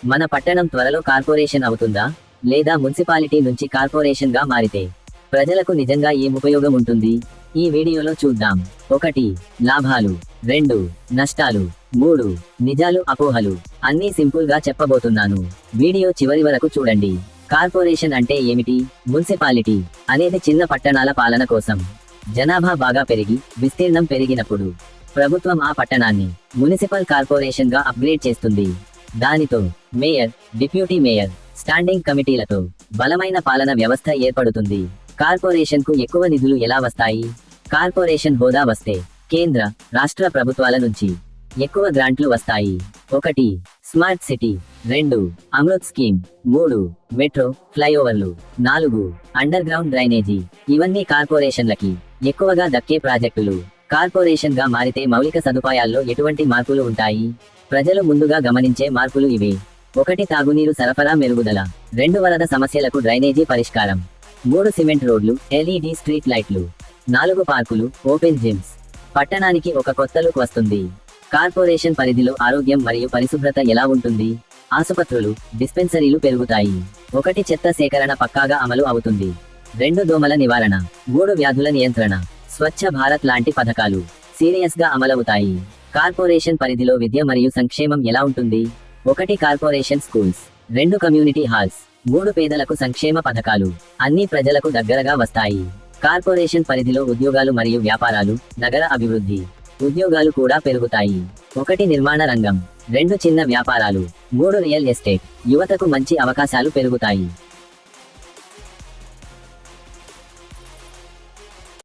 మన పట్టణం త్వరలో కార్పొరేషన్ అవుతుందా, లేదా మున్సిపాలిటీ నుంచి కార్పొరేషన్ గా మారితే ప్రజలకు నిజంగా ఏం ఉపయోగం ఉంటుంది? ఈ వీడియోలో చూద్దాం. 1. లాభాలు. 2. నష్టాలు. 3. నిజాలు అపోహలు. అన్నీ సింపుల్ గా చెప్పబోతున్నాను. వీడియో చివరి వరకు చూడండి. కార్పొరేషన్ అంటే ఏమిటి? మున్సిపాలిటీ అనేది చిన్న పట్టణాల పాలన కోసం. జనాభా బాగా పెరిగి విస్తీర్ణం పెరిగినప్పుడు ప్రభుత్వం ఆ పట్టణాన్ని మునిసిపల్ కార్పొరేషన్ గా అప్గ్రేడ్ చేస్తుంది. దానితో మేయర్, డిప్యూటీ మేయర్, స్టాండింగ్ కమిటీలతో బలమైన పాలన వ్యవస్థ ఏర్పడుతుంది. కార్పొరేషన్ కు ఎక్కువ నిధులు ఎలా వస్తాయి? కార్పొరేషన్ హోదా వస్తే కేంద్ర, రాష్ట్ర ప్రభుత్వాల నుంచి ఎక్కువ గ్రాంట్లు వస్తాయి. 1. Smart city. 2. Amrut scheme. 3. Metro, ఫ్లైఓవర్లు. 4. Underground drainage. ఇవన్నీ కార్పొరేషన్లకి ఎక్కువగా దక్కే ప్రాజెక్టులు. కార్పొరేషన్ గా మారితే మౌలిక సదుపాయాల్లో ఎటువంటి మార్పులు ఉంటాయి? ప్రజలు ముందుగా గమనించే మార్పులు ఇవే. 1. తాగునీరు సరఫరా మెరుగుదల. 2. వరద సమస్యలకు డ్రైనేజీ పరిష్కారం. 3. సిమెంట్ రోడ్లు, LED స్ట్రీట్ లైట్లు. 4. పార్కులు, ఓపెన్ జిమ్స్. పట్టణానికి ఒక కొత్త లుక్ వస్తుంది. కార్పొరేషన్ పరిధిలో ఆరోగ్యం మరియు పరిశుభ్రత ఎలా ఉంటుంది? ఆసుపత్రులు, డిస్పెన్సరీలు పెరుగుతాయి. 1. చెత్త సేకరణ పక్కాగా అమలు అవుతుంది. 2. దోమల నివారణ. 3. వ్యాధుల నియంత్రణ. స్వచ్ఛ భారత్ లాంటి పథకాలు సీరియస్ గా అమలవుతాయి. కార్పొరేషన్ పరిధిలో విద్య మరియు సంక్షేమం ఎలా ఉంటుంది? 1. Corporation schools. 2. Community halls. 3. పేదలకు సంక్షేమ పథకాలు అన్ని ప్రజలకు దగ్గరగా వస్తాయి. కార్పొరేషన్ పరిధిలో ఉద్యోగాలు మరియు వ్యాపారాలు, నగర అభివృద్ధి. ఉద్యోగాలు కూడా పెరుగుతాయి. 1. నిర్మాణ రంగం. 2. చిన్న వ్యాపారాలు. 3. Real estate. యువతకు మంచి అవకాశాలు పెరుగుతాయి.